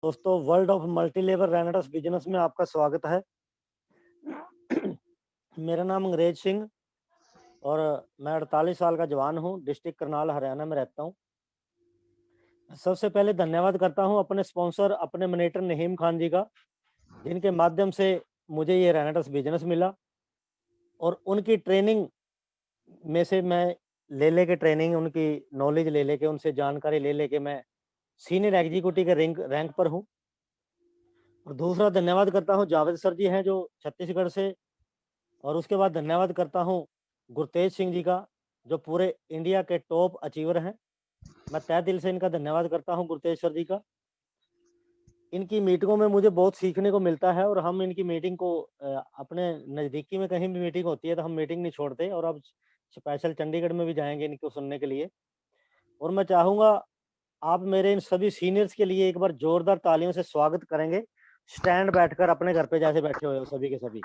दोस्तों, world of multilevel रेनेडस business में आपका स्वागत है। मेरा नाम अंग्रेज सिंह और मैं 48 साल का जवान हूँ। डिस्ट्रिक्ट करनाल हरियाणा में रहता हूँ। सबसे पहले धन्यवाद करता हूँ अपने स्पॉन्सर अपने मैनेटर नहीम खान जी का, जिनके माध्यम से मुझे ये रेनेडस बिजनेस मिला और उनकी ट्रेनिंग में से मैं ले लेके ट्रेनिंग उनकी नॉलेज ले लेके उनसे जानकारी ले लेके मैं सीनियर एग्जीक्यूटिव के रैंक पर हूँ। और दूसरा धन्यवाद करता हूँ जावेद सर जी हैं जो छत्तीसगढ़ से, और उसके बाद धन्यवाद करता हूँ गुरतेज सिंह जी का जो पूरे इंडिया के टॉप अचीवर हैं। मैं तहे दिल से इनका धन्यवाद करता हूँ गुरतेज सर जी का। इनकी मीटिंगों में मुझे बहुत सीखने को मिलता है और हम इनकी मीटिंग को अपने नज़दीकी में कहीं भी मीटिंग होती है तो हम मीटिंग नहीं छोड़ते, और अब स्पेशल चंडीगढ़ में भी जाएंगे इनको सुनने के लिए। और मैं चाहूँगा आप मेरे इन सभी सीनियर्स के लिए एक बार जोरदार तालियों से स्वागत करेंगे, स्टैंड बैठकर अपने घर पे जैसे बैठे हुए हो सभी के सभी।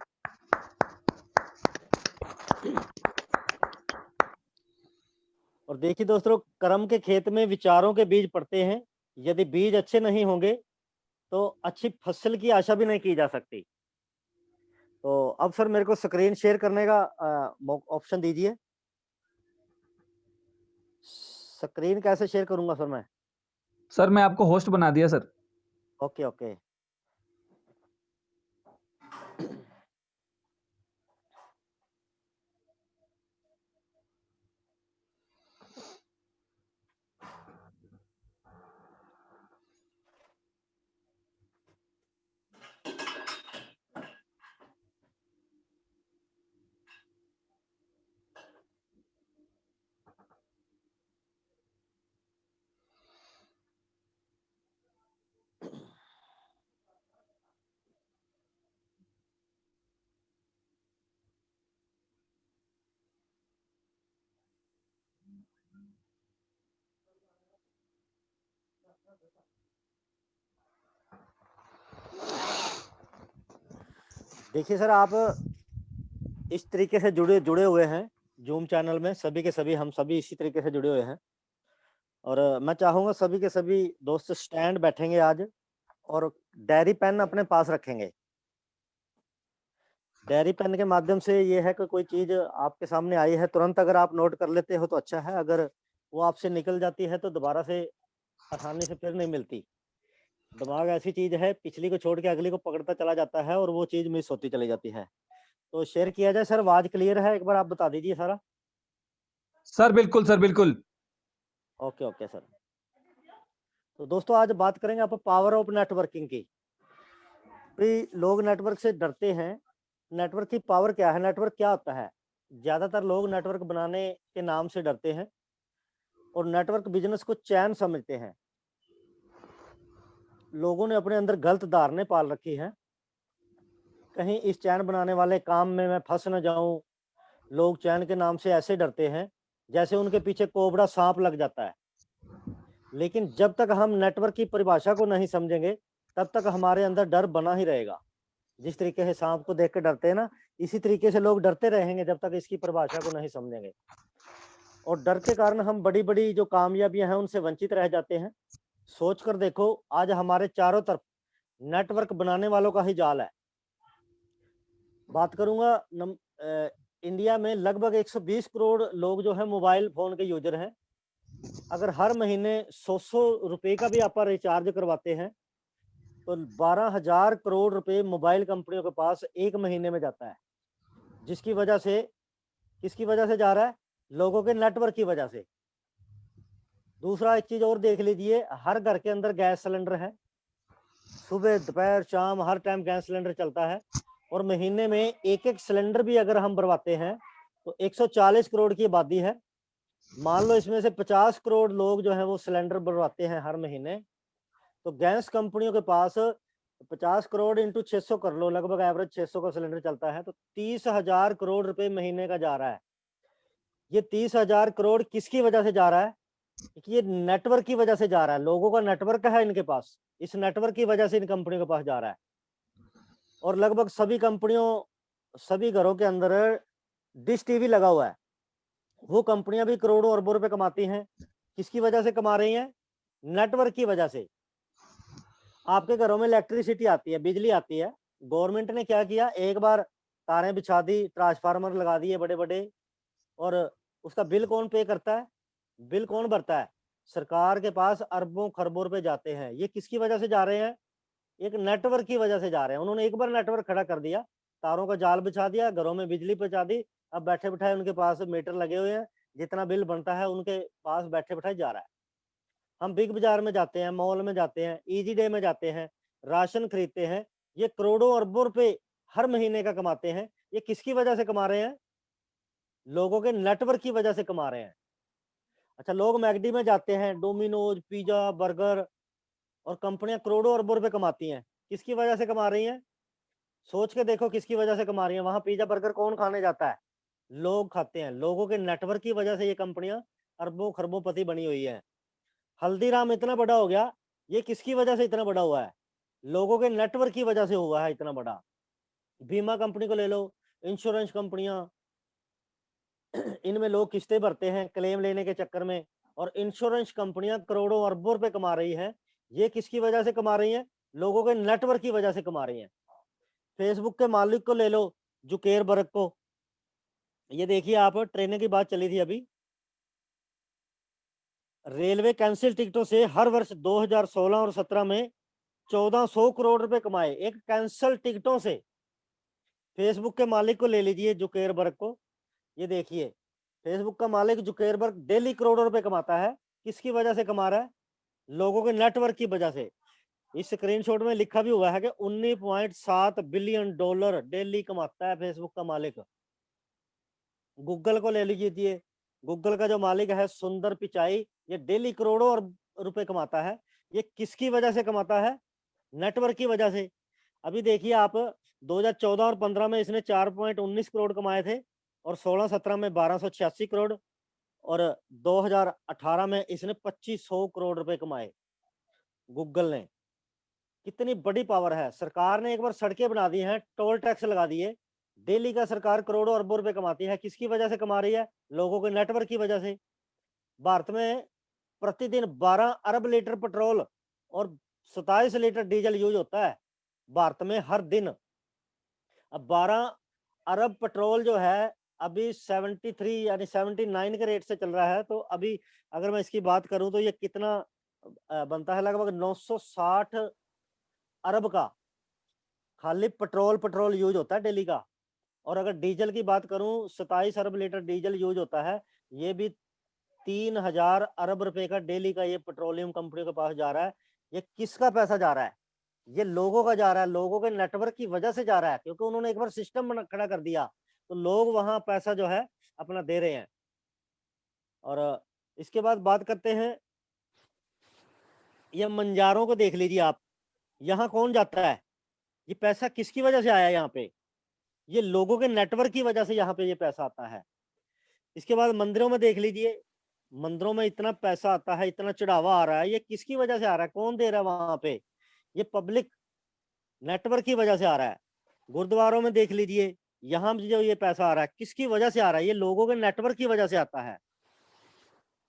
और देखिए दोस्तों, कर्म के खेत में विचारों के बीज पड़ते हैं। यदि बीज अच्छे नहीं होंगे तो अच्छी फसल की आशा भी नहीं की जा सकती। तो अब सर मेरे को स्क्रीन शेयर करने का ऑप्शन दीजिए। स्क्रीन कैसे शेयर करूंगा सर मैं? सर मैं आपको होस्ट बना दिया सर। Okay okay. देखिए सर, आप इस तरीके से जुड़े हुए हैं जूम चैनल में, सभी के सभी हम सभी इसी तरीके से जुड़े हुए हैं। और मैं चाहूंगा सभी के सभी दोस्त स्टैंड बैठेंगे आज और डायरी पेन अपने पास रखेंगे। डायरी पेन के माध्यम से ये है कि कोई चीज आपके सामने आई है तुरंत अगर आप नोट कर लेते हो तो अच्छा है, अगर वो आपसे निकल जाती है तो दोबारा से आसानी से फिर नहीं मिलती। दिमाग ऐसी चीज है, पिछली को छोड़ के अगली को पकड़ता चला जाता है और वो चीज मिस होती चली जाती है। तो शेयर किया जाए सर। आवाज क्लियर है? एक बार आप बता दीजिए सारा। सर बिल्कुल सर बिल्कुल। Okay okay sir. तो दोस्तों आज बात करेंगे आप पावर ऑफ नेटवर्किंग की। भाई लोग नेटवर्क से डरते हैं। नेटवर्क की पावर क्या है, नेटवर्क क्या होता है? ज्यादातर लोग नेटवर्क बनाने के नाम से डरते हैं और नेटवर्क बिजनेस को चैन समझते हैं। लोगों ने अपने अंदर गलत धारणे पाल रखी है, कहीं इस चैन बनाने वाले काम में मैं फंस न जाऊं। लोग चैन के नाम से ऐसे डरते हैं जैसे उनके पीछे कोबरा सांप लग जाता है। लेकिन जब तक हम नेटवर्क की परिभाषा को नहीं समझेंगे तब तक हमारे अंदर डर बना ही रहेगा। जिस तरीके से सांप को देख के डरते हैं ना, इसी तरीके से लोग डरते रहेंगे जब तक इसकी परिभाषा को नहीं समझेंगे। और डर के कारण हम बड़ी बड़ी जो कामयाबियां हैं उनसे वंचित रह जाते हैं। सोच कर देखो, आज हमारे चारों तरफ नेटवर्क बनाने वालों का ही जाल है। बात करूंगा इंडिया में लगभग 120 करोड़ लोग जो है मोबाइल फोन के यूजर हैं। अगर हर महीने 100 रुपए का भी आप रिचार्ज करवाते हैं तो 12,000 करोड़ रुपए मोबाइल कंपनियों के पास एक महीने में जाता है। जिसकी वजह से, किसकी वजह से जा रहा है? लोगों के नेटवर्क की वजह से। दूसरा एक चीज और देख लीजिए, हर घर के अंदर गैस सिलेंडर है। सुबह दोपहर शाम हर टाइम गैस सिलेंडर चलता है और महीने में एक एक सिलेंडर भी अगर हम भरवाते हैं तो 140 करोड़ की आबादी है। मान लो इसमें से 50 करोड़ लोग जो है वो सिलेंडर भरवाते हैं हर महीने, तो गैस कंपनियों के पास 50 करोड़ इंटू 600 कर लो, लगभग एवरेज 600 का सिलेंडर चलता है, तो 30,000 करोड़ रुपए महीने का जा रहा है। ये 30,000 करोड़ किसकी वजह से जा रहा है? कि ये नेटवर्क की वजह से जा रहा है। लोगों का नेटवर्क है इनके पास, इस नेटवर्क की वजह से इन कंपनियों के पास जा रहा है। और लगभग सभी कंपनियों, सभी घरों के अंदर डिश टीवी लगा हुआ है। वो कंपनियां भी करोड़ों अरबों रुपए कमाती हैं। किसकी वजह से कमा रही हैं? नेटवर्क की वजह से। आपके घरों में इलेक्ट्रिसिटी आती है, बिजली आती है, गवर्नमेंट ने क्या किया, एक बार तारें बिछा दी, ट्रांसफार्मर लगा दिए बड़े बड़े, और उसका बिल कौन पे करता है, बिल कौन भरता है, सरकार के पास अरबों खरबों रुपए जाते हैं। ये किसकी वजह से जा रहे हैं, एक नेटवर्क की वजह से जा रहे हैं। उन्होंने एक बार नेटवर्क खड़ा कर दिया, तारों का जाल बिछा दिया, घरों में बिजली पहुंचा दी, अब बैठे बिठाए उनके पास मीटर लगे हुए हैं, जितना बिल बनता है उनके पास बैठे बिठाए जा रहा है। हम बिग बाजार में जाते हैं, मॉल में जाते हैं, इजी डे में जाते हैं, राशन खरीदते हैं, ये करोड़ों अरबों रुपए हर महीने का कमाते हैं। ये किसकी वजह से कमा रहे हैं, लोगों के नेटवर्क की वजह से कमा रहे हैं। अच्छा, लोग मैकडी में जाते हैं, डोमिनोज, पिज्जा, बर्गर, और कंपनियां करोड़ों अरबों रुपए कमाती हैं, किसकी वजह से कमा रही हैं, सोच के देखो किसकी वजह से कमा रही हैं। वहां पिज्जा बर्गर कौन खाने जाता है, लोग खाते हैं। लोगों के नेटवर्क की वजह से ये कंपनियां अरबों खरबों पति बनी हुई है। हल्दीराम इतना बड़ा हो गया, ये किसकी वजह से इतना बड़ा हुआ है, लोगों के नेटवर्क की वजह से हुआ है इतना बड़ा। बीमा कंपनी को ले लो, इंश्योरेंस कंपनियां, इनमें लोग किस्तें भरते हैं क्लेम लेने के चक्कर में, और इंश्योरेंस कंपनियां करोड़ों अरबों रुपए कमा रही हैं। ये किसकी वजह से कमा रही हैं, लोगों के नेटवर्क की वजह से कमा रही हैं। फेसबुक के मालिक को ले लो, जुकेरबर्ग को, ये देखिए आप, ट्रेनें की बात चली थी अभी, रेलवे कैंसिल टिकटों से हर वर्ष 2016 और 17 में 1400 करोड़ रुपए कमाए, एक कैंसल टिकटों से। फेसबुक के मालिक को ले लीजिए, जुकेरबर्ग को, ये देखिए, फेसबुक का मालिक जुकेरबर्ग डेली करोड़ों रुपए कमाता है, किसकी वजह से कमा रहा है, लोगों के नेटवर्क की वजह से। इस स्क्रीनशॉट में लिखा भी हुआ है कि 19.7 बिलियन डॉलर डेली कमाता है फेसबुक का मालिक। गूगल को ले लीजिए, गूगल का जो मालिक है सुंदर पिचाई, ये डेली करोड़ों रुपए कमाता है। ये किसकी वजह से कमाता है, नेटवर्क की वजह से। अभी देखिए आप, 2014 और 15 में इसने 4.19 करोड़ कमाए थे, और 16-17 में 1286 करोड़, और 2018 में इसने 2500 करोड़ रुपए कमाए। गूगल ने, कितनी बड़ी पावर है। सरकार ने एक बार सड़कें बना दी हैं, टोल टैक्स लगा दिए, डेली का सरकार करोड़ों अरबों रुपए कमाती है, किसकी वजह से कमा रही है, लोगों के नेटवर्क की वजह से। भारत में प्रतिदिन 12 अरब लीटर पेट्रोल और 27 लीटर डीजल यूज होता है भारत में हर दिन। अब 12 अरब पेट्रोल जो है अभी 73 यानी 79 के रेट से चल रहा है, तो अभी अगर मैं इसकी बात करूं तो ये कितना बनता है, लगभग 960 अरब का खाली पेट्रोल यूज होता है डेली का। और अगर डीजल की बात करूं, 27 अरब लीटर डीजल यूज होता है, ये भी 3000 अरब रुपए का डेली का ये पेट्रोलियम कंपनियों के पास जा रहा है। ये किसका पैसा जा रहा है, ये लोगों का जा रहा है, लोगों के नेटवर्क की वजह से जा रहा है, क्योंकि उन्होंने एक बार सिस्टम बना खड़ा कर दिया, तो लोग वहां पैसा जो है अपना दे रहे हैं। और इसके बाद बात करते हैं, ये मंजारों को देख लीजिए आप, यहाँ कौन जाता है, ये पैसा किसकी वजह से आया यहाँ पे, ये लोगों के नेटवर्क की वजह से यहाँ पे ये पैसा आता है। इसके बाद मंदिरों में देख लीजिए, मंदिरों में इतना पैसा आता है, इतना चढ़ावा आ रहा है, ये किसकी वजह से आ रहा है, कौन दे रहा है वहां पे, ये पब्लिक नेटवर्क की वजह से आ रहा है। गुरुद्वारों में देख लीजिए, यहाँ भी जो ये पैसा आ रहा है किसकी वजह से आ रहा है, ये लोगों के नेटवर्क की वजह से आता है।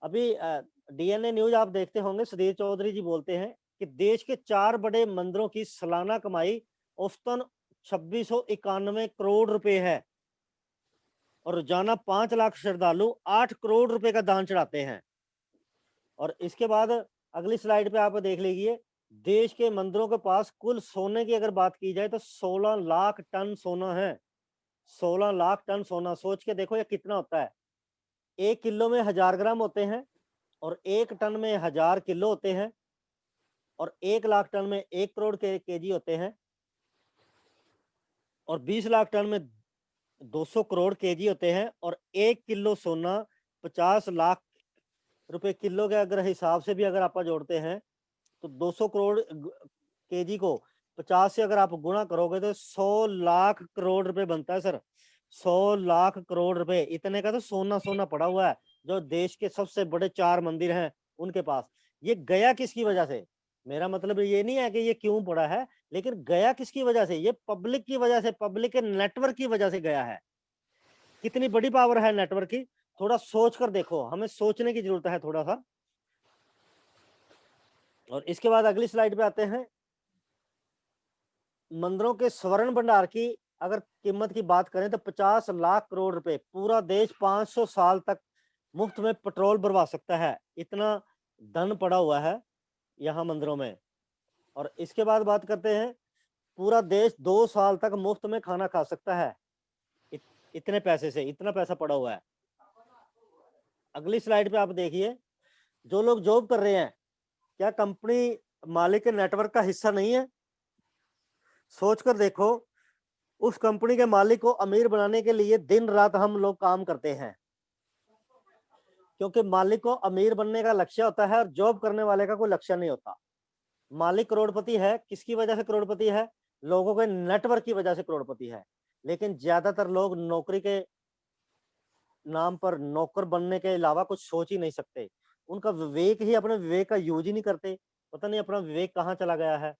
अभी डीएनए न्यूज आप देखते होंगे, सुधीर चौधरी जी बोलते हैं कि देश के 4 बड़े मंदिरों की सालाना कमाई औसतन 2691 करोड़ रुपए है, और रोजाना 5 लाख श्रद्धालु 8 करोड़ रुपए का दान चढ़ाते हैं। और इसके बाद अगली स्लाइड पे आप देख लीजिए, देश के मंदिरों के पास कुल सोने की अगर बात की जाए तो 16 लाख टन सोना है। 16 लाख टन सोना, सोच के देखो ये कितना होता है। 1 किलो में 1000 ग्राम होते हैं, और 1 टन में 1000 किलो होते हैं, और 1 लाख टन में 1 करोड़ के केजी होते हैं, और 20 लाख टन में 200 करोड़ केजी होते हैं, और 1 किलो सोना 50 लाख रुपए किलो के अगर हिसाब से भी अगर आप जोड़ते हैं, तो 200 करोड़ केजी को 50 से अगर आप गुणा करोगे तो 100 लाख करोड़ रुपए बनता है सर। 100 लाख करोड़ रुपए, इतने का तो सोना पड़ा हुआ है जो देश के सबसे बड़े 4 मंदिर हैं उनके पास। ये गया किसकी वजह से, मेरा मतलब ये नहीं है कि ये क्यों पड़ा है, लेकिन गया किसकी वजह से, ये पब्लिक की वजह से, पब्लिक के नेटवर्क की वजह से गया है। कितनी बड़ी पावर है नेटवर्क की, थोड़ा सोच कर देखो, हमें सोचने की जरूरत है थोड़ा सा। और इसके बाद अगली स्लाइड पे आते हैं, मंदिरों के स्वर्ण भंडार की अगर कीमत की बात करें तो 50 लाख करोड़ रुपए, पूरा देश 500 साल तक मुफ्त में पेट्रोल भरवा सकता है, इतना धन पड़ा हुआ है यहाँ मंदिरों में। और इसके बाद बात करते हैं, पूरा देश 2 साल तक मुफ्त में खाना खा सकता है, इतने पैसे से, इतना पैसा पड़ा हुआ है। अगली स्लाइड पे आप देखिए, जो लोग जॉब कर रहे हैं, क्या कंपनी मालिक के नेटवर्क का हिस्सा नहीं है? सोचकर देखो, उस कंपनी के मालिक को अमीर बनाने के लिए दिन रात हम लोग काम करते हैं, क्योंकि मालिक को अमीर बनने का लक्ष्य होता है और जॉब करने वाले का कोई लक्ष्य नहीं होता। मालिक करोड़पति है, किसकी वजह से करोड़पति है? लोगों के नेटवर्क की वजह से करोड़पति है। लेकिन ज्यादातर लोग नौकरी के नाम पर नौकर बनने के अलावा कुछ सोच ही नहीं सकते। उनका विवेक ही, अपने विवेक का यूज ही नहीं करते। पता नहीं अपना विवेक कहाँ चला गया है।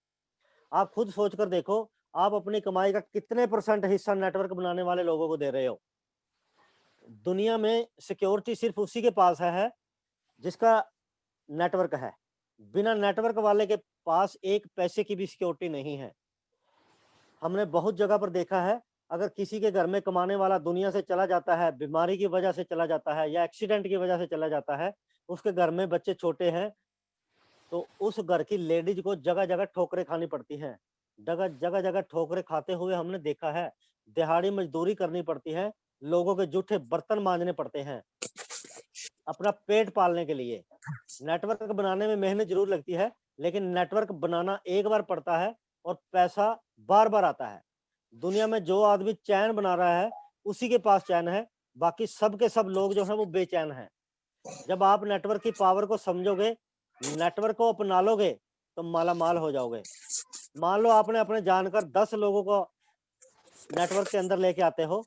आप खुद सोच कर देखो, आप अपनी कमाई का कितने % हिस्सा नेटवर्क बनाने वाले लोगों को दे रहे हो? दुनिया में सिक्योरिटी सिर्फ उसी के पास है जिसका नेटवर्क है। बिना नेटवर्क वाले के पास एक पैसे की भी सिक्योरिटी नहीं है। हमने बहुत जगह पर देखा है, अगर किसी के घर में कमाने वाला दुनिया से चला जाता है, बीमारी की वजह से चला जाता है या एक्सीडेंट की वजह से चला जाता है, उसके घर में बच्चे छोटे हैं, तो उस घर की लेडीज को जगह जगह ठोकरें खानी पड़ती हैं। जगह जगह ठोकरें खाते हुए हमने देखा है। दिहाड़ी मजदूरी करनी पड़ती है, लोगों के जूठे बर्तन मांजने पड़ते हैं अपना पेट पालने के लिए। नेटवर्क बनाने में मेहनत जरूर लगती है, लेकिन नेटवर्क बनाना एक बार पड़ता है और पैसा बार बार आता है। दुनिया में जो आदमी चैन बना रहा है, उसी के पास चैन है, बाकी सब के सब लोग जो है वो बेचैन हैं। जब आप नेटवर्क की पावर को समझोगे, नेटवर्क को अपना लोगे, तो माला माल हो जाओगे। मान लो आपने अपने जानकर 10 लोगों को नेटवर्क के अंदर लेके आते हो,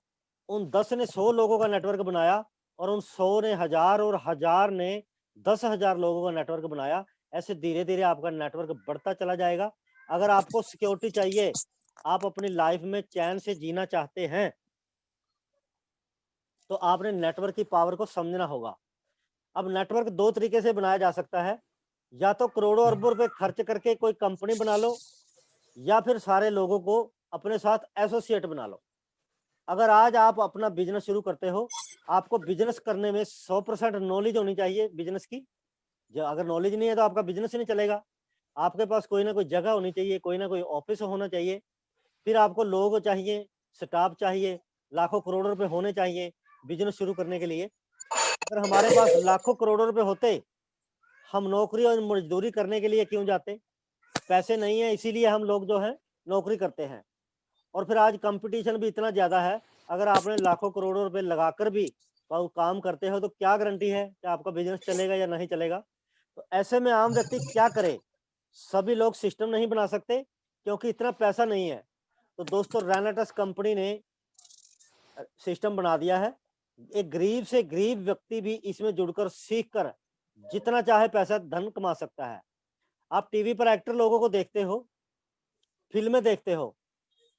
उन 10 ने 100 लोगों का नेटवर्क बनाया और उन 100 ने 1000 और 1000 ने 10,000 लोगों का नेटवर्क बनाया। ऐसे धीरे धीरे आपका नेटवर्क बढ़ता चला जाएगा। अगर आपको सिक्योरिटी चाहिए, आप अपनी लाइफ में चैन से जीना चाहते हैं, तो आपने नेटवर्क की पावर को समझना होगा। अब नेटवर्क 2 तरीके से बनाया जा सकता है, या तो करोड़ों अरबों रुपए खर्च करके कोई कंपनी बना लो, या फिर सारे लोगों को अपने साथ एसोसिएट बना लो। अगर आज आप अपना बिजनेस शुरू करते हो, आपको बिजनेस करने में 100% नॉलेज होनी चाहिए बिजनेस की। जो अगर नॉलेज नहीं है तो आपका बिजनेस ही नहीं चलेगा। आपके पास कोई ना कोई जगह होनी चाहिए, कोई ना कोई ऑफिस होना चाहिए, फिर आपको लोग चाहिए, स्टाफ चाहिए, लाखों करोड़ों रुपए होने चाहिए बिजनेस शुरू करने के लिए। अगर हमारे पास लाखों करोड़ों रुपए होते, हम नौकरी और मजदूरी करने के लिए क्यों जाते? पैसे नहीं है, इसीलिए हम लोग जो है नौकरी करते हैं। और फिर आज कंपटीशन भी इतना ज्यादा है, अगर आपने लाखों करोड़ों रुपए लगाकर भी काम करते हो, तो क्या गारंटी है कि आपका बिजनेस चलेगा या नहीं चलेगा? तो ऐसे में आम व्यक्ति क्या करे? सभी लोग सिस्टम नहीं बना सकते, क्योंकि इतना पैसा नहीं है। तो दोस्तों, रेनेटस कंपनी ने सिस्टम बना दिया है। एक गरीब से गरीब व्यक्ति भी इसमें जुड़कर सीखकर जितना चाहे पैसा धन कमा सकता है। आप टीवी पर एक्टर लोगों को देखते हो, फिल्में देखते हो,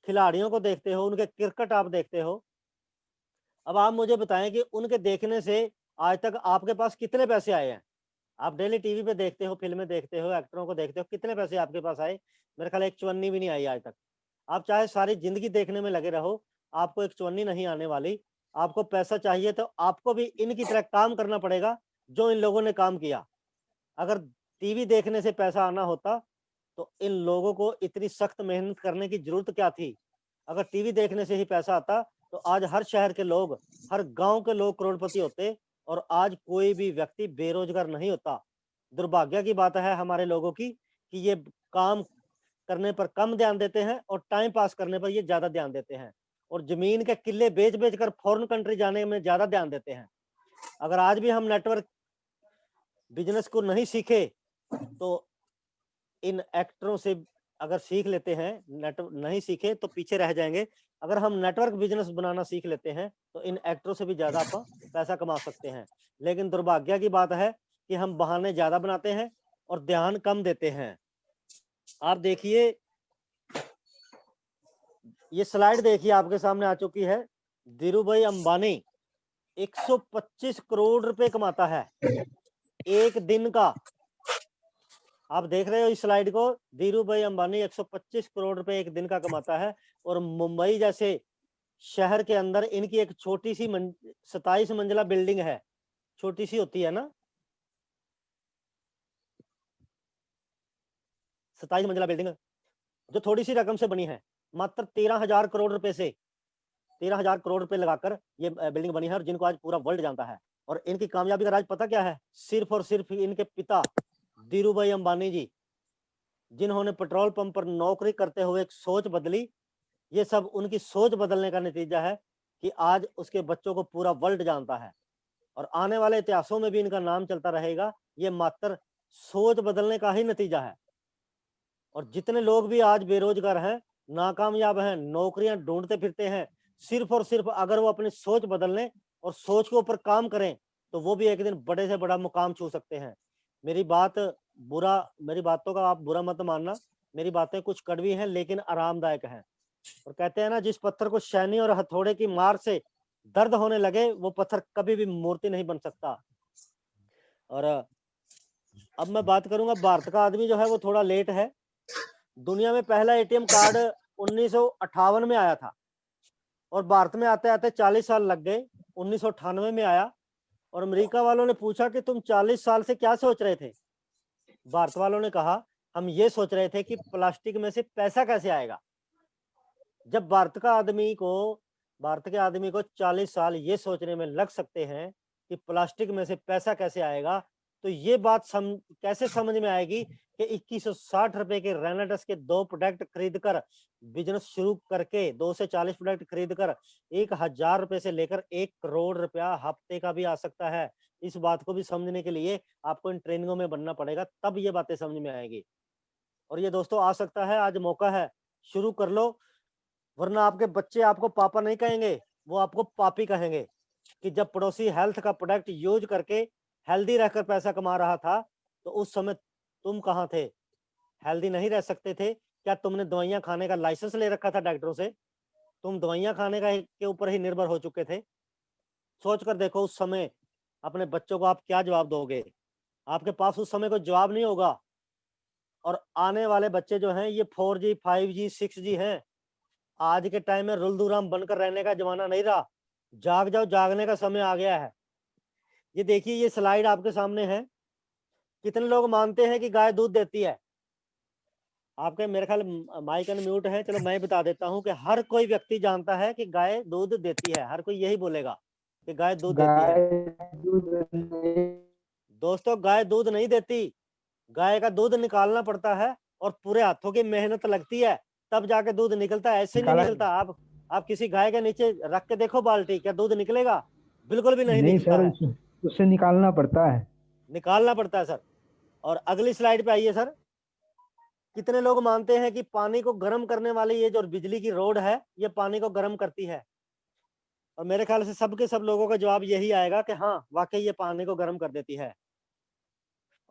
खिलाड़ियों को देखते हो, उनके क्रिकेट आप देखते हो। अब आप मुझे बताएं कि उनके देखने से आज तक आपके पास कितने पैसे आए हैं? आप डेली टीवी पे देखते हो, फिल्में देखते हो, एक्टरों को देखते हो, कितने पैसे आपके पास आए? मेरे ख्याल एक चवन्नी भी नहीं आई आज तक। आप चाहे सारी जिंदगी देखने में लगे रहो, आपको एक चवन्नी नहीं आने वाली। आपको पैसा चाहिए तो आपको भी इनकी तरह काम करना पड़ेगा जो इन लोगों ने काम किया। अगर टीवी देखने से पैसा आना होता, तो इन लोगों को इतनी सख्त मेहनत करने की जरूरत क्या थी? अगर टीवी देखने से ही पैसा आता, तो आज हर शहर के लोग, हर गांव के लोग करोड़पति होते, और आज कोई भी व्यक्ति बेरोजगार नहीं होता। दुर्भाग्य की बात है हमारे लोगों की कि ये काम करने पर कम ध्यान देते हैं और टाइम पास करने पर ये ज्यादा ध्यान देते हैं, और जमीन के किले बेच बेच कर फॉरेन कंट्री जाने में ज्यादा ध्यान देते हैं। अगर आज भी हम नेटवर्क बिजनेस को नहीं सीखे, तो इन एक्टरों से अगर सीख लेते हैं, नेटवर्क नहीं सीखे तो पीछे रह जाएंगे। अगर हम नेटवर्क बिजनेस बनाना सीख लेते हैं, तो इन एक्टरों से भी ज्यादा आप पैसा कमा सकते हैं। लेकिन दुर्भाग्य की बात है कि हम बहाने ज्यादा बनाते हैं और ध्यान कम देते हैं। आप देखिए, ये स्लाइड देखिए, आपके सामने आ चुकी है। धीरू भाई अंबानी 125 करोड़ रुपए कमाता है एक दिन का। आप देख रहे हो इस स्लाइड को, धीरू भाई अंबानी 125 करोड़ रुपए एक दिन का कमाता है, और मुंबई जैसे शहर के अंदर इनकी एक छोटी सी 27 मंजिला बिल्डिंग है, छोटी सी होती है ना, 27 मंजिला बिल्डिंग जो थोड़ी सी रकम से बनी है, मात्र 13,000 करोड़ रुपए से, 13,000 करोड़ रुपए लगाकर ये बिल्डिंग बनी है, और जिनको आज पूरा वर्ल्ड जानता है। और इनकी कामयाबी का राज पता क्या है? सिर्फ और सिर्फ इनके पिता धीरू भाई अंबानी जी, जिन्होंने पेट्रोल पंप पर नौकरी करते हुए एक सोच बदली। ये सब उनकी सोच बदलने का नतीजा है कि आज उसके बच्चों को पूरा वर्ल्ड जानता है, और आने वाले इतिहासों में भी इनका नाम चलता रहेगा। ये मात्र सोच बदलने का ही नतीजा है। और जितने लोग भी आज बेरोजगार हैं, नाकामयाब हैं, नौकरियां ढूंढते फिरते हैं, सिर्फ और सिर्फ अगर वो अपनी सोच बदल लें और सोच के ऊपर काम करें, तो वो भी एक दिन बड़े से बड़ा मुकाम छू सकते हैं। मेरी बातों का आप बुरा मत मानना, मेरी बातें कुछ कड़वी हैं लेकिन आरामदायक हैं। और कहते हैं ना, जिस पत्थर को शैनी और हथौड़े की मार से दर्द होने लगे, वो पत्थर कभी भी मूर्ति नहीं बन सकता। और अब मैं बात करूंगा, भारत का आदमी जो है वो थोड़ा लेट है। दुनिया में पहला एटीएम कार्ड 1958 में आया था, और भारत में आते आते 40 साल लग गए, 1998 में आया। और अमेरिका वालों ने पूछा कि तुम 40 साल से क्या सोच रहे थे? भारत वालों ने कहा, हम ये सोच रहे थे कि प्लास्टिक में से पैसा कैसे आएगा। जब भारत के आदमी को 40 साल ये सोचने में लग सकते हैं कि प्लास्टिक में से पैसा कैसे आएगा, तो ये बात कैसे समझ में आएगी कि 2160 रुपए के रेनाडस के 2 प्रोडक्ट खरीदकर बिजनेस शुरू करके, 2 से 40 प्रोडक्ट खरीदकर 1,000 रुपए से लेकर 1 करोड़ रुपया हफ्ते का भी आ सकता है। इस बात को भी समझने के लिए आपको इन ट्रेनिंगों में बनना पड़ेगा, तब ये बातें समझ में आएगी। और ये दोस्तों आ सकता है, आज मौका है, शुरू कर लो, वरना आपके बच्चे आपको पापा नहीं कहेंगे, वो आपको पापी कहेंगे। कि जब पड़ोसी हेल्थ का प्रोडक्ट यूज करके हेल्दी रहकर पैसा कमा रहा था, तो उस समय तुम कहाँ थे? हेल्दी नहीं रह सकते थे? क्या तुमने दवाइयां खाने का लाइसेंस ले रखा था डॉक्टरों से? तुम दवाइयां खाने का के ऊपर ही निर्भर हो चुके थे? सोच कर देखो, उस समय अपने बच्चों को आप क्या जवाब दोगे? आपके पास उस समय कोई जवाब नहीं होगा। और आने वाले बच्चे जो हैं, ये 4G 5G 6G हैं। आज के टाइम में रुलदुराम बनकर रहने का जमाना नहीं रहा। जाग जाओ, जागने का समय आ गया है। ये देखिए, ये स्लाइड आपके सामने है। कितने लोग मानते हैं कि गाय दूध देती है? आपके मेरे ख्याल माइक अनम्यूट है, चलो मैं बता देता हूं कि हर कोई व्यक्ति जानता है कि गाय दूध देती है। हर कोई यही बोलेगा कि गाय दूध देती है। गाय दूध नहीं दोस्तों, गाय दूध नहीं देती। गाय का दूध निकालना पड़ता है, और पूरे हाथों की मेहनत लगती है, तब जाके दूध निकलता है। ऐसे नहीं निकाला निकलता। आप किसी गाय के नीचे रख के देखो बाल्टी, क्या दूध निकलेगा? बिल्कुल भी नहीं नहीं निकलता सर, है। उससे निकालना पड़ता है। निकालना पड़ता है सर। और अगली स्लाइड पे आइए सर। कितने लोग मानते हैं कि पानी को गर्म करने वाली ये जो बिजली की रोड है, ये पानी को गर्म करती है? और मेरे ख्याल से सबके सब लोगों का जवाब यही आएगा कि हाँ, वाकई ये पानी को गर्म कर देती है।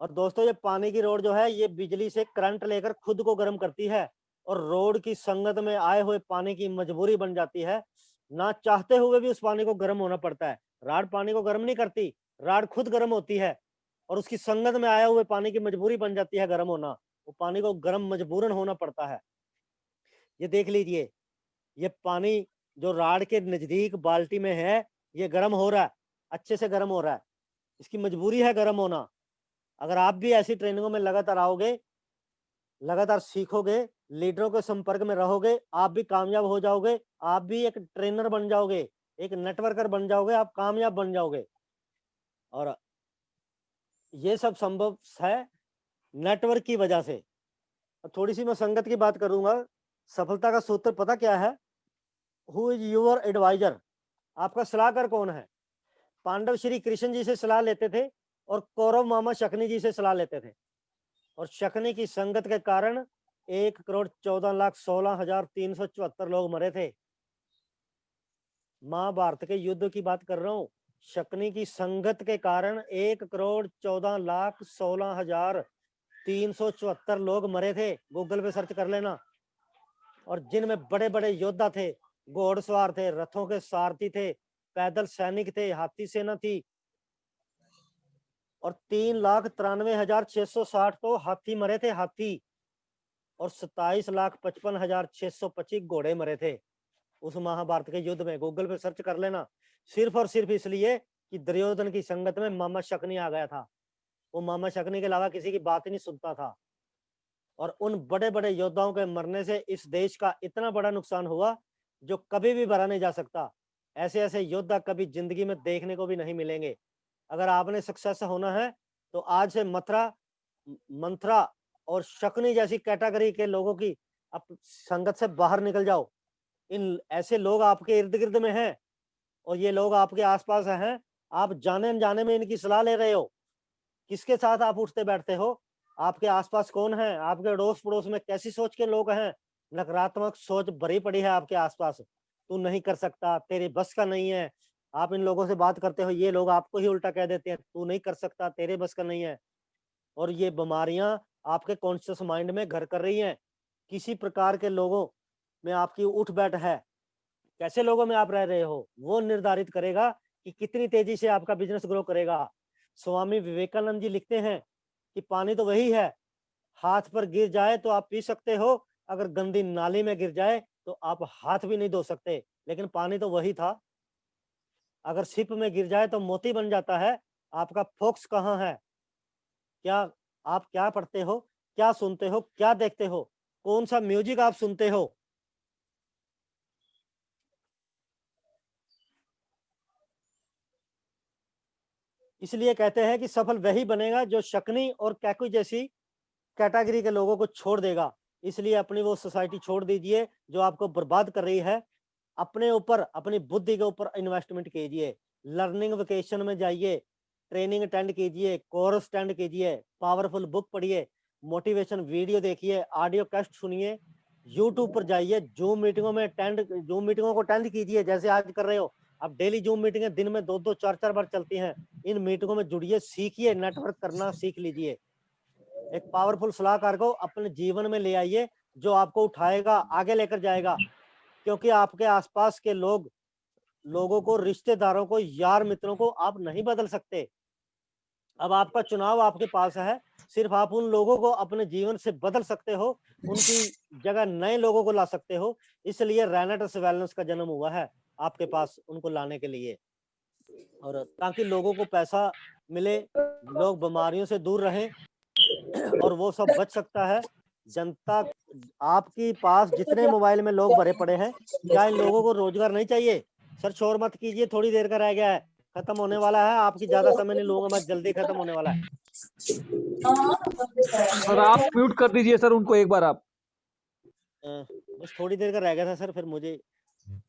और दोस्तों, ये पानी की रोड जो है, ये बिजली से करंट लेकर खुद को गर्म करती है, और रोड की संगत में आए हुए पानी की मजबूरी बन जाती है। ना चाहते हुए भी उस पानी को गर्म होना पड़ता है। राड पानी को गर्म नहीं करती, राड खुद गर्म होती है, और उसकी संगत में आए हुए पानी की मजबूरी बन जाती है गर्म होना। वो पानी को गर्म मजबूरन होना पड़ता है। ये देख लीजिए, ये पानी जो राड के नजदीक बाल्टी में है, ये गर्म हो रहा है, अच्छे से गर्म हो रहा है। इसकी मजबूरी है गर्म होना। अगर आप भी ऐसी ट्रेनिंगों में लगातार आओगे, लगातार सीखोगे, लीडरों के संपर्क में रहोगे, आप भी कामयाब हो जाओगे। आप भी एक ट्रेनर बन जाओगे, एक नेटवर्कर बन जाओगे, आप कामयाब बन जाओगे। और ये सब संभव है नेटवर्क की वजह से। थोड़ी सी मैं संगत की बात करूंगा। सफलता का सूत्र पता क्या है? Who is your advisor? आपका सलाहकार कौन है? पांडव श्री कृष्ण जी से सलाह लेते थे, और कौरव मामा शकुनी जी से सलाह लेते थे। और शकुनी की संगत के कारण 1,14,16,374 लोग मरे थे। महाभारत के युद्ध की बात कर रहा हूं। शकुनी की संगत के कारण 1,14,16,374 लोग मरे थे। गूगल पे सर्च कर लेना। और जिनमें बड़े बड़े योद्धा थे, घोड़सवार थे, रथों के सारथी थे, पैदल सैनिक थे, हाथी सेना थी, और 3,93,660 तो हाथी मरे थे, हाथी। और 27,55,625 घोड़े मरे थे उस महाभारत के युद्ध में। गूगल पे सर्च कर लेना। सिर्फ और सिर्फ इसलिए कि दुर्योधन की संगत में मामा शकुनी आ गया था। वो मामा शकुनी के अलावा किसी की बात ही नहीं सुनता था। और उन बड़े बड़े योद्धाओं के मरने से इस देश का इतना बड़ा नुकसान हुआ जो कभी भी भरा नहीं जा सकता। ऐसे ऐसे योद्धा कभी जिंदगी में देखने को भी नहीं मिलेंगे। अगर आपने सक्सेस होना है तो आज से मंत्रा और शकुनी जैसी कैटेगरी के लोगों की संगत से बाहर निकल जाओ। इन ऐसे लोग आपके इर्द गिर्द में हैं और ये लोग आपके आसपास हैं। आप जाने अनजाने में इनकी सलाह ले रहे हो। किसके साथ आप उठते बैठते हो? आपके आसपास कौन है? आपके अड़ोस पड़ोस में कैसी सोच के लोग हैं? नकारात्मक सोच भरी पड़ी है आपके आसपास। तू नहीं कर सकता, तेरे बस का नहीं है। आप इन लोगों से बात करते हो, ये लोग आपको ही उल्टा कह देते हैं, तू नहीं कर सकता, तेरे बस का नहीं है। और ये बीमारियां आपके कॉन्शियस माइंड में घर कर रही हैं। किसी प्रकार के लोगों में आपकी उठ बैठ है, कैसे लोगों में आप रह रहे हो, वो निर्धारित करेगा कि कितनी तेजी से आपका बिजनेस ग्रो करेगा। स्वामी विवेकानंद जी लिखते हैं कि पानी तो वही है, हाथ पर गिर जाए तो आप पी सकते हो, अगर गंदी नाली में गिर जाए तो आप हाथ भी नहीं धो सकते, लेकिन पानी तो वही था। अगर सिप में गिर जाए तो मोती बन जाता है। आपका फोकस कहाँ है? क्या आप क्या पढ़ते हो, क्या सुनते हो, क्या देखते हो, कौन सा म्यूजिक आप सुनते हो? इसलिए कहते हैं कि सफल वही बनेगा जो शकुनी और कैकू जैसी कैटेगरी के लोगों को छोड़ देगा। इसलिए अपनी वो सोसाइटी छोड़ दीजिए जो आपको बर्बाद कर रही है। अपने ऊपर, अपनी बुद्धि के ऊपर इन्वेस्टमेंट कीजिए। लर्निंग वेकेशन में जाइए, ट्रेनिंग अटेंड कीजिए, कोर्स अटेंड कीजिए, पावरफुल बुक पढ़िए, मोटिवेशन वीडियो देखिए, ऑडियो कैस्ट सुनिए, यूट्यूब पर जाइए, जूम मीटिंगों को अटेंड कीजिए जैसे आज कर रहे हो। अब डेली जूम मीटिंगें दिन में 2-2 4-4 बार चलती हैं। इन मीटिंगों में जुड़िए, सीखिए, नेटवर्क करना सीख लीजिए। एक पावरफुल सलाहकार को अपने जीवन में ले आइए जो आपको उठाएगा, आगे लेकर जाएगा। क्योंकि आपके आसपास के लोगों को, रिश्तेदारों को, यार मित्रों को आप नहीं बदल सकते। अब आपका चुनाव आपके पास है। सिर्फ आप उन लोगों को अपने जीवन से बदल सकते हो, उनकी जगह नए लोगों को ला सकते हो। इसलिए रेनेटस वेलनेस का जन्म हुआ है आपके पास, उनको लाने के लिए, और ताकि लोगों को पैसा मिले, लोग बीमारियों से दूर रहें और वो सब बच सकता है। जनता, आपके पास जितने मोबाइल में लोग भरे पड़े हैं, क्या इन लोगों को रोजगार नहीं चाहिए? सर शोर मत कीजिए, थोड़ी देर का रह गया है, खत्म होने वाला है। आपकी ज्यादा समय नहीं लूंगा मैं, जल्दी खत्म होने वाला है। सर आप म्यूट कर दीजिए सर उनको एक बार आप। बस थोड़ी देर का रह गया था सर, फिर मुझे।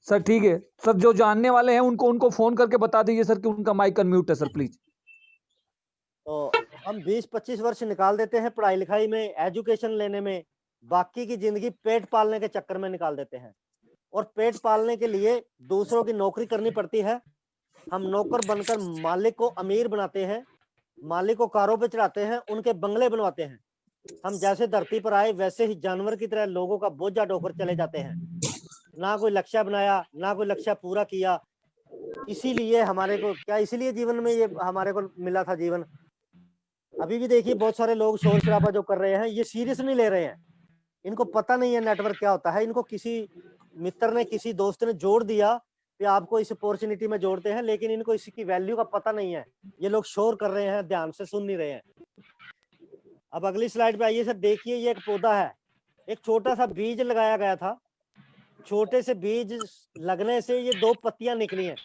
सर ठीक है सर, जो जानने वाले हैं उनको उनको फोन करके बता दीजिए सर कि उनका माइक अनम्यूट है सर प्लीज। तो हम 20-25 वर्ष निकाल देते हैं पढ़ाई लिखाई में, एजुकेशन लेने में, बाकी की जिंदगी पेट पालने के चक्कर में निकाल देते हैं। और पेट पालने के लिए दूसरों की नौकरी करनी पड़ती है। हम नौकर बनकर मालिक को अमीर बनाते हैं, मालिक को कारों पे चढ़ाते हैं, उनके बंगले बनवाते हैं। हम जैसे धरती पर आए वैसे ही जानवर की तरह लोगों का बोझा ढोकर चले जाते हैं। ना कोई लक्ष्य बनाया, ना कोई लक्ष्य पूरा किया। इसीलिए हमारे को क्या, इसीलिए जीवन में ये हमारे को मिला था जीवन। अभी भी देखिए बहुत सारे लोग शोर शराबा जो कर रहे हैं, ये सीरियस नहीं ले रहे हैं। इनको पता नहीं है नेटवर्क क्या होता है। इनको किसी मित्र ने, किसी दोस्त ने जोड़ दिया कि आपको इस अपॉर्चुनिटी में जोड़ते हैं, लेकिन इनको इसकी वैल्यू का पता नहीं है। ये लोग शोर कर रहे हैं, ध्यान से सुन नहीं रहे हैं। अब अगली स्लाइड पे आइए सर, देखिए ये एक पौधा है, एक छोटा सा बीज लगाया गया था। छोटे से बीज लगने से ये 2 पत्तियां निकली हैं।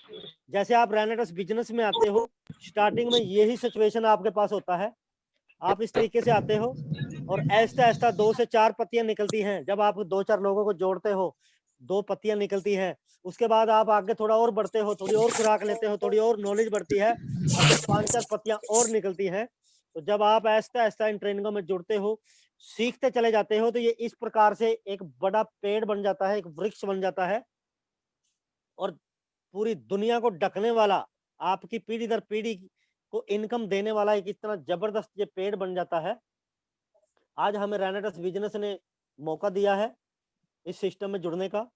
जैसे आप रेनेटस बिजनेस में आते हो, स्टार्टिंग में यही सिचुएशन आपके पास होता है। आप इस तरीके से आते हो और ऐसा ऐसा 2 से 4 पत्तियां निकलती हैं। जब आप 2-4 लोगों को जोड़ते हो, 2 पत्तियां निकलती हैं। उसके बाद आप आगे थोड़ा और बढ़ते हो, थोड़ी और खुराक लेते हो, थोड़ी और नॉलेज बढ़ती है, अब 5-4 पत्तियां और निकलती हैं। तो जब आप ऐसा ऐसा इन ट्रेनिंगों में जुड़ते हो, सीखते चले जाते हो, तो ये इस प्रकार से एक बड़ा पेड़ बन जाता है, एक वृक्ष बन जाता है और पूरी दुनिया को ढकने वाला, आपकी पीढ़ी दर पीढ़ी को इनकम देने वाला एक इतना जबरदस्त ये पेड़ बन जाता है। आज हमें रेनेटस बिजनेस ने मौका दिया है इस सिस्टम में जुड़ने का।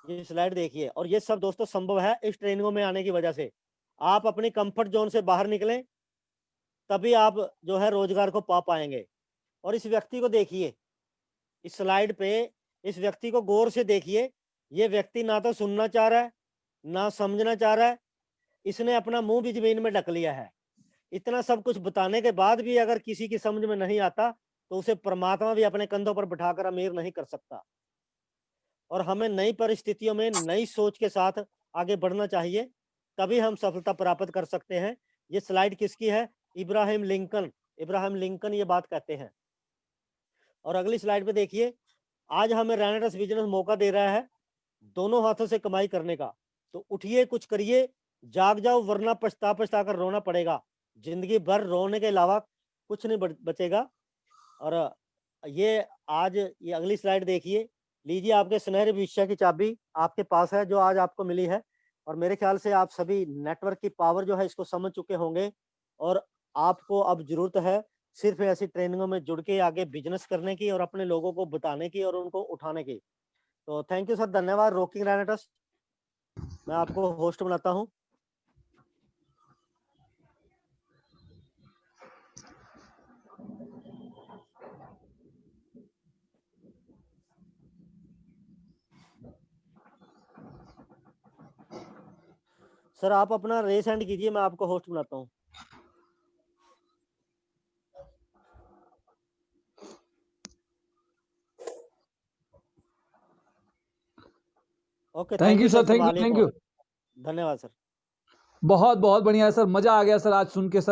ये स्लाइड देखिए, और ये सब दोस्तों संभव है इस ट्रेनिंगों में आने की वजह से। आप अपनी कंफर्ट जोन से बाहर निकलें, तभी आप जो है रोजगार को पा पाएंगे। और इस व्यक्ति को देखिए, इस स्लाइड पे इस व्यक्ति को गौर से देखिए। ये व्यक्ति ना तो सुनना चाह रहा है, ना समझना चाह रहा है, इसने अपना मुंह भी जमीन में ढक लिया है। इतना सब कुछ बताने के बाद भी अगर किसी की समझ में नहीं आता तो उसे परमात्मा भी अपने कंधों पर बिठाकर अमीर नहीं कर सकता। और हमें नई परिस्थितियों में नई सोच के साथ आगे बढ़ना चाहिए, तभी हम सफलता प्राप्त कर सकते हैं। ये स्लाइड किसकी है? इब्राहिम लिंकन। इब्राहिम लिंकन ये बात कहते हैं। और अगली स्लाइड पे देखिए, आज हमें रेनेटस बिजनेस मौका दे रहा है दोनों हाथों से कमाई करने का। तो उठिए, कुछ करिए, जाग जाओ, वरना पछता पछता कर रोना पड़ेगा। जिंदगी भर रोने के अलावा कुछ नहीं बचेगा। और ये आज ये अगली स्लाइड देखिए। लीजिए, आपके सुनहरे भविष्य की चाबी आपके पास है, जो आज आपको मिली है। और मेरे ख्याल से आप सभी नेटवर्क की पावर जो है इसको समझ चुके होंगे। और आपको अब जरूरत है सिर्फ ऐसी ट्रेनिंगों में जुड़ के आगे बिजनेस करने की और अपने लोगों को बताने की और उनको उठाने की। तो थैंक यू सर, धन्यवाद। रॉकिंग रेनेटस, मैं आपको होस्ट बनाता हूँ। सर आप अपना रेस एंड कीजिए, मैं आपको होस्ट बनाता हूँ। ओके, थैंक यू सर, संभालिए थैंक फोन। यू। धन्यवाद सर। बहुत बहुत बढ़िया है सर, मजा आ गया सर आज सुन के सर।